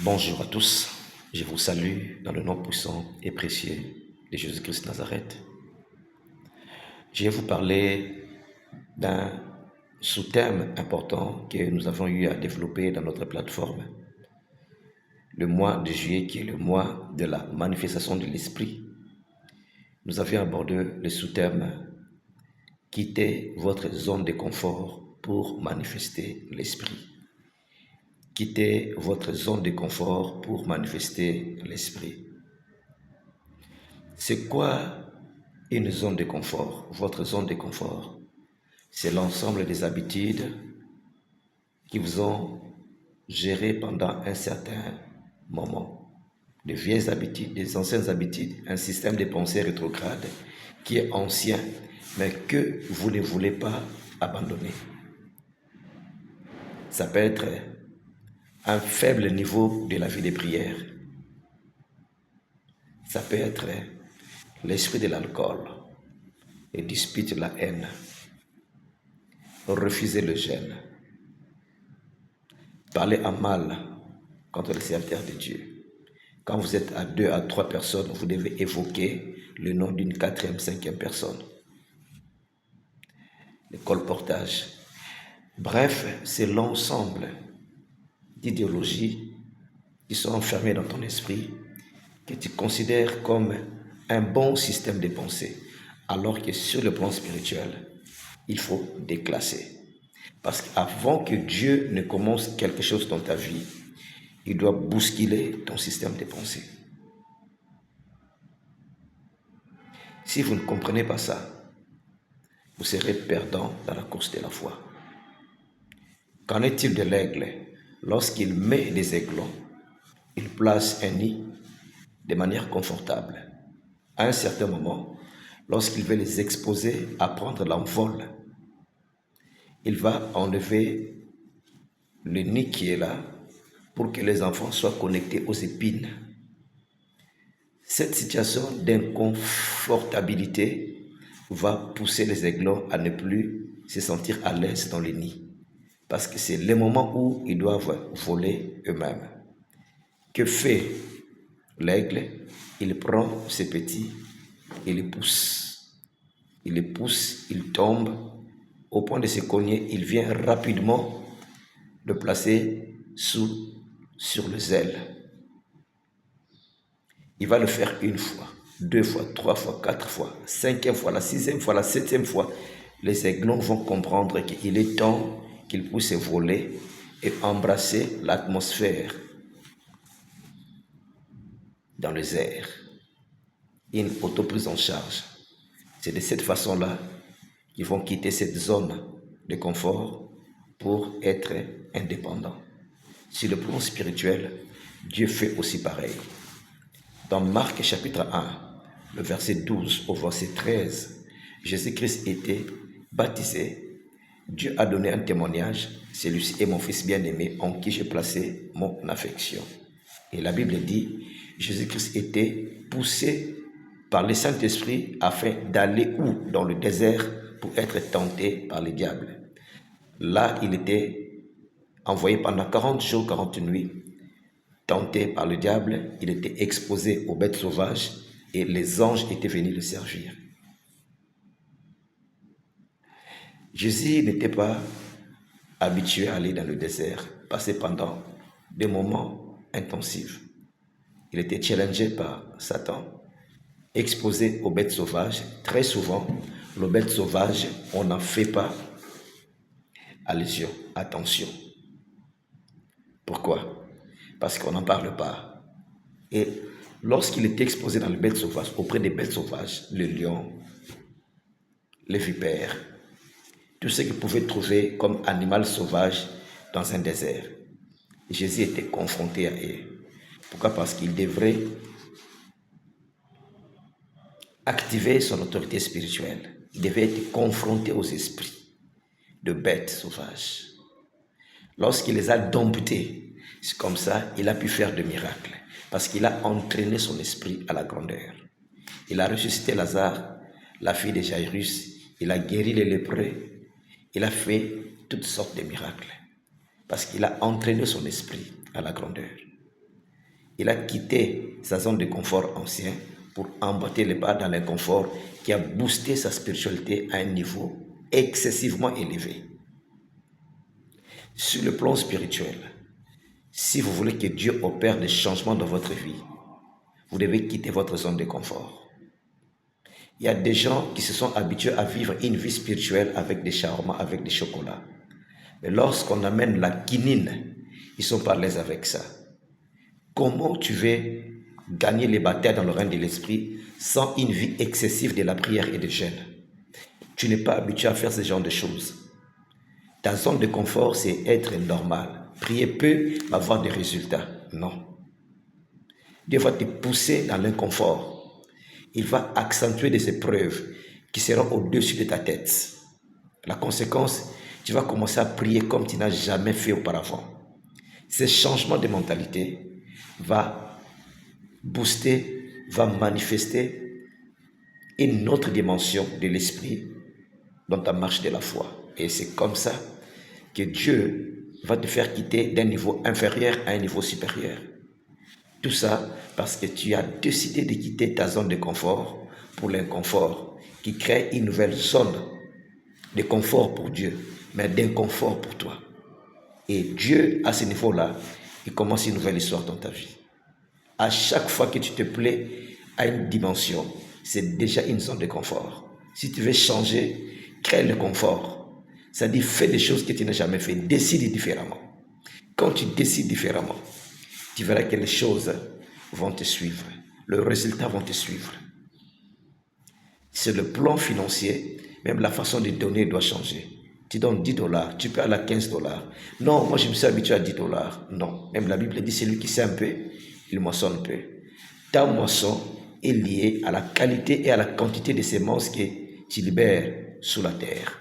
Bonjour à tous, je vous salue dans le nom puissant et précieux de Jésus-Christ de Nazareth. Je vais vous parler d'un sous-thème important que nous avons eu à développer dans notre plateforme. Le mois de juillet qui est le mois de la manifestation de l'Esprit. Nous avions abordé le sous-thème « Quittez votre zone de confort pour manifester l'Esprit ». Quittez votre zone de confort pour manifester l'Esprit. C'est quoi une zone de confort? Votre zone de confort, c'est l'ensemble des habitudes qui vous ont géré pendant un certain moment. De vieilles habitudes, des anciennes habitudes, un système de pensée rétrograde qui est ancien, mais que vous ne voulez pas abandonner. Ça peut être un faible niveau de la vie de prière. Ça peut être l'esprit de l'alcool, les disputes, la haine, refuser le jeûne, parler en mal contre les serviteurs de Dieu. Quand vous êtes à 2 à 3 personnes, vous devez évoquer le nom d'une 4e, 5e personne. Le colportage. Bref, c'est l'ensemble d'idéologies qui sont enfermées dans ton esprit, que tu considères comme un bon système de pensée, alors que sur le plan spirituel, il faut déclasser. Parce qu'avant que Dieu ne commence quelque chose dans ta vie, il doit bousculer ton système de pensée. Si vous ne comprenez pas ça, vous serez perdant dans la course de la foi. Qu'en est-il de l'aigle? Lorsqu'il met des aiglons, il place un nid de manière confortable. À un certain moment, lorsqu'il veut les exposer à prendre l'envol, il va enlever le nid qui est là pour que les enfants soient connectés aux épines. Cette situation d'inconfortabilité va pousser les aiglons à ne plus se sentir à l'aise dans le nid. Parce que c'est le moment où ils doivent voler eux-mêmes. Que fait l'aigle? Il prend ses petits et les pousse. Il les pousse, il tombe. Au point de se cogner, il vient rapidement le placer sur les ailes. Il va le faire 1 fois, 2 fois, 3 fois, 4 fois, 5e fois, la 6e fois, la 7e fois. Les aiglons vont comprendre qu'il est temps qu'ils puissent voler et embrasser l'atmosphère dans les airs. Une autoprise en charge. C'est de cette façon-là qu'ils vont quitter cette zone de confort pour être indépendants. Sur le plan spirituel, Dieu fait aussi pareil. Dans Marc chapitre 1, le verset 12 au verset 13, Jésus-Christ était baptisé. Dieu a donné un témoignage. Celui-ci est mon fils bien-aimé en qui j'ai placé mon affection. Et la Bible dit, Jésus-Christ était poussé par le Saint-Esprit afin d'aller où? Dans le désert pour être tenté par le diable. Là, il était envoyé pendant 40 jours, 40 nuits, tenté par le diable. Il était exposé aux bêtes sauvages et les anges étaient venus le servir. Jésus n'était pas habitué à aller dans le désert, passer pendant des moments intensifs. Il était challengé par Satan, exposé aux bêtes sauvages. Très souvent, les bêtes sauvages, on n'en fait pas allusion, attention. Pourquoi? Parce qu'on n'en parle pas. Et lorsqu'il était exposé dans les bêtes sauvages, auprès des bêtes sauvages, le lion, les vipères, tout ce qu'il pouvait trouver comme animal sauvage dans un désert, Jésus était confronté à eux. Pourquoi? Parce qu'il devrait activer son autorité spirituelle. Il devait être confronté aux esprits de bêtes sauvages. Lorsqu'il les a domptés, c'est comme ça qu'il a pu faire de miracles. Parce qu'il a entraîné son esprit à la grandeur. Il a ressuscité Lazare, la fille de Jairus. Il a guéri les lépreux. Il a fait toutes sortes de miracles. Parce qu'il a entraîné son esprit à la grandeur. Il a quitté sa zone de confort ancien pour emboîter les pas dans l'inconfort qui a boosté sa spiritualité à un niveau excessivement élevé. Sur le plan spirituel, si vous voulez que Dieu opère des changements dans votre vie, vous devez quitter votre zone de confort. Il y a des gens qui se sont habitués à vivre une vie spirituelle avec des shawarma, avec des chocolats. Mais lorsqu'on amène la quinine, ils ne sont pas à l'aise avec ça. Comment tu veux gagner les batailles dans le règne de l'esprit sans une vie excessive de la prière et de jeûne? Tu n'es pas habitué à faire ce genre de choses. Ta zone de confort, c'est être normal. Prier peu, avoir des résultats. Non. Dieu va te pousser dans l'inconfort. Il va accentuer des épreuves qui seront au-dessus de ta tête. La conséquence, tu vas commencer à prier comme tu n'as jamais fait auparavant. Ce changement de mentalité va booster, va manifester une autre dimension de l'esprit dans ta marche de la foi. Et c'est comme ça que Dieu va te faire quitter d'un niveau inférieur à un niveau supérieur. Tout ça parce que tu as décidé de quitter ta zone de confort pour l'inconfort, qui crée une nouvelle zone de confort pour Dieu, mais d'inconfort pour toi. Et Dieu, à ce niveau-là, il commence une nouvelle histoire dans ta vie. À chaque fois que tu te plais à une dimension, c'est déjà une zone de confort. Si tu veux changer, crée le confort. C'est-à-dire, fais des choses que tu n'as jamais fait. Décide différemment. Quand tu décides différemment, tu verras que les choses vont te suivre. Les résultats vont te suivre. C'est le plan financier, même la façon de donner doit changer. Tu donnes $10, tu peux aller à $15. Non, moi je me suis habitué à $10. Non, même la Bible dit, c'est lui qui sait un peu, il moissonne peu. Ta moisson est liée à la qualité et à la quantité de semences que tu libères sous la terre.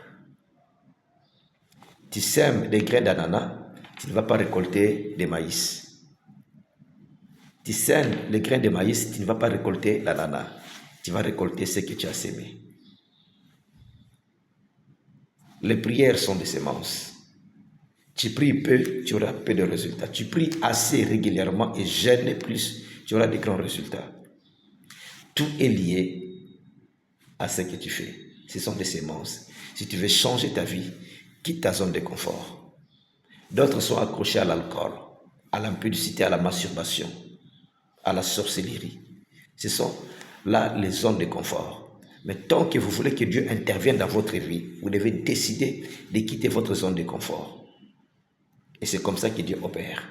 Tu sèmes des grains d'ananas, tu ne vas pas récolter des maïs. Tu sèmes les grains de maïs, tu ne vas pas récolter l'ananas. Tu vas récolter ce que tu as sémé. Les prières sont des semences. Tu pries peu, tu auras peu de résultats. Tu pries assez régulièrement et jeûnes plus, tu auras de grands résultats. Tout est lié à ce que tu fais. Ce sont des semences. Si tu veux changer ta vie, quitte ta zone de confort. D'autres sont accrochés à l'alcool, à l'impudicité, à la masturbation, à la sorcellerie. Ce sont là les zones de confort. Mais tant que vous voulez que Dieu intervienne dans votre vie, vous devez décider de quitter votre zone de confort. Et c'est comme ça que Dieu opère.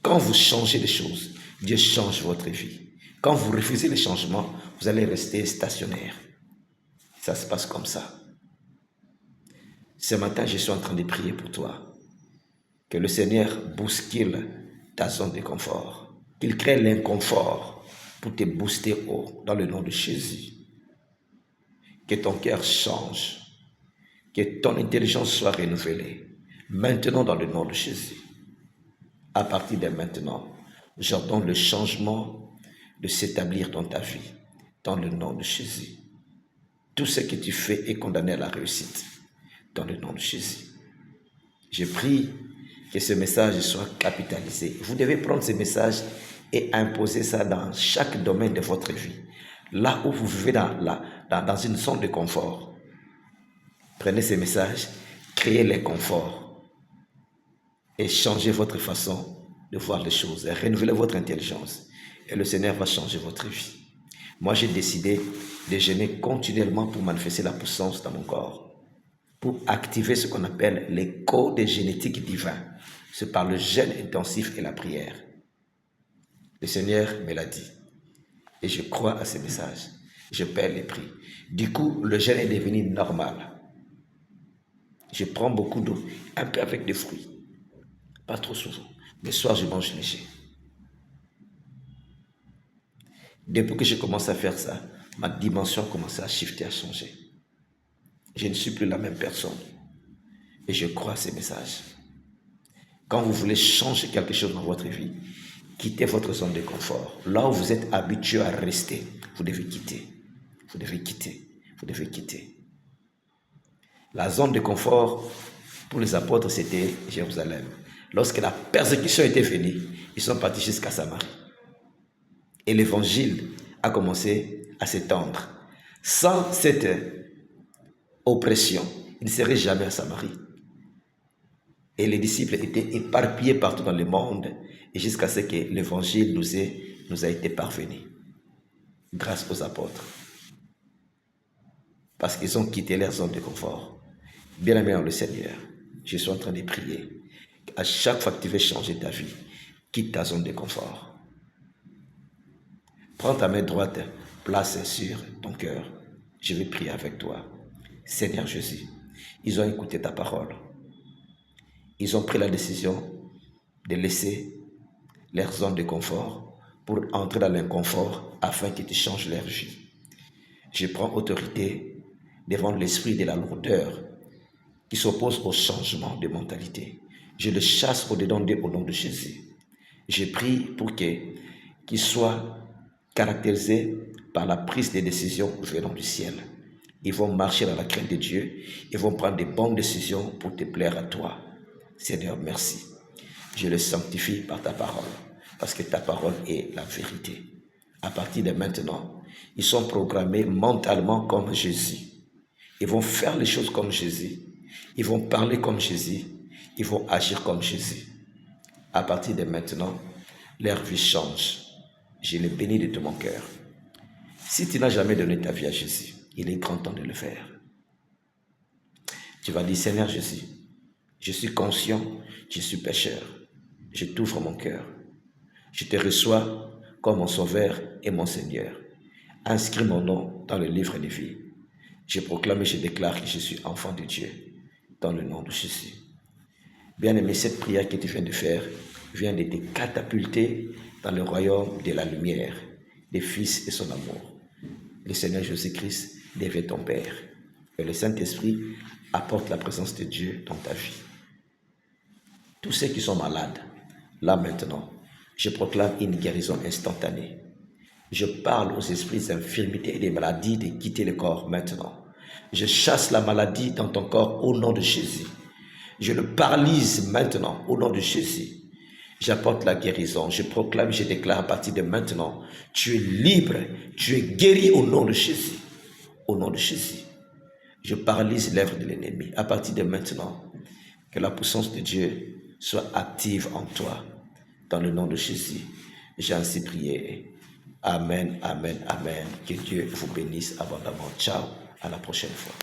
Quand vous changez les choses, Dieu change votre vie. Quand vous refusez les changements, vous allez rester stationnaire. Ça se passe comme ça. Ce matin, je suis en train de prier pour toi. Que le Seigneur bouscule ta zone de confort. Qu'il crée l'inconfort pour te booster haut dans le nom de Jésus. Que ton cœur change. Que ton intelligence soit renouvelée. Maintenant dans le nom de Jésus. À partir de maintenant, j'ordonne le changement de s'établir dans ta vie. Dans le nom de Jésus. Tout ce que tu fais est condamné à la réussite. Dans le nom de Jésus. Je prie que ce message soit capitalisé. Vous devez prendre ce message et imposer ça dans chaque domaine de votre vie. Là où vous vivez dans une zone de confort, prenez ce message, créez les conforts et changez votre façon de voir les choses. Renouvelez votre intelligence et le Seigneur va changer votre vie. Moi, j'ai décidé de jeûner continuellement pour manifester la puissance dans mon corps, pour activer ce qu'on appelle les codes génétiques divins. C'est par le jeûne intensif et la prière. Le Seigneur me l'a dit. Et je crois à ce message. Je perds les prix. Du coup, le jeûne est devenu normal. Je prends beaucoup d'eau, un peu avec des fruits. Pas trop souvent. Le soir, je mange léger. Depuis que je commence à faire ça, ma dimension a commencé à shifter, à changer. Je ne suis plus la même personne. Et je crois à ces messages. Quand vous voulez changer quelque chose dans votre vie, quittez votre zone de confort. Là où vous êtes habitué à rester, vous devez quitter. Vous devez quitter. Vous devez quitter. La zone de confort pour les apôtres, c'était Jérusalem. lorsque la persécution était venue, ils sont partis jusqu'à Samarie. Et l'évangile a commencé à s'étendre. Sans cette oppression, ils ne seraient jamais à Samarie. Et les disciples étaient éparpillés partout dans le monde, et jusqu'à ce que l'évangile nous a été parvenu, grâce aux apôtres. Parce qu'ils ont quitté leur zone de confort. Bien-aimé dans le Seigneur, je suis en train de prier. À chaque fois que tu veux changer ta vie, quitte ta zone de confort. Prends ta main droite, place sur ton cœur. Je vais prier avec toi. Seigneur Jésus, ils ont écouté ta parole. Ils ont pris la décision de laisser leur zone de confort pour entrer dans l'inconfort afin qu'ils te changent leur vie. Je prends autorité devant l'esprit de la lourdeur qui s'oppose au changement de mentalité. Je le chasse au-dedans d'eux au nom de Jésus. Je prie pour qu'ils soient caractérisés par la prise de décisions venant du ciel. Ils vont marcher dans la crainte de Dieu. Ils vont prendre de bonnes décisions pour te plaire à toi. Seigneur, merci. Je le sanctifie par ta parole, parce que ta parole est la vérité. À partir de maintenant, ils sont programmés mentalement comme Jésus. Ils vont faire les choses comme Jésus. Ils vont parler comme Jésus. Ils vont agir comme Jésus. À partir de maintenant, leur vie change. Je les bénis de tout mon cœur. Si tu n'as jamais donné ta vie à Jésus, il est grand temps de le faire. Tu vas dire, Seigneur Jésus, je suis conscient, je suis pécheur. Je t'ouvre mon cœur. Je te reçois comme mon sauveur et mon Seigneur. Inscris mon nom dans le livre de vie. Je proclame et je déclare que je suis enfant de Dieu, dans le nom de Jésus. Bien-aimé, cette prière que tu viens de faire vient de te catapulter dans le royaume de la lumière, des Fils et son amour. Le Seigneur Jésus-Christ devient ton Père. Et le Saint-Esprit apporte la présence de Dieu dans ta vie. Tous ceux qui sont malades, là maintenant, je proclame une guérison instantanée. Je parle aux esprits d'infirmité et des maladies de quitter le corps maintenant. Je chasse la maladie dans ton corps au nom de Jésus. Je le paralyse maintenant au nom de Jésus. J'apporte la guérison. Je proclame, je déclare à partir de maintenant, tu es libre, tu es guéri au nom de Jésus. Au nom de Jésus. Je paralyse l'œuvre de l'ennemi. À partir de maintenant, que la puissance de Dieu soit active en toi. Dans le nom de Jésus, j'ai ainsi prié. Amen, amen, amen. Que Dieu vous bénisse abondamment. Ciao, à la prochaine fois.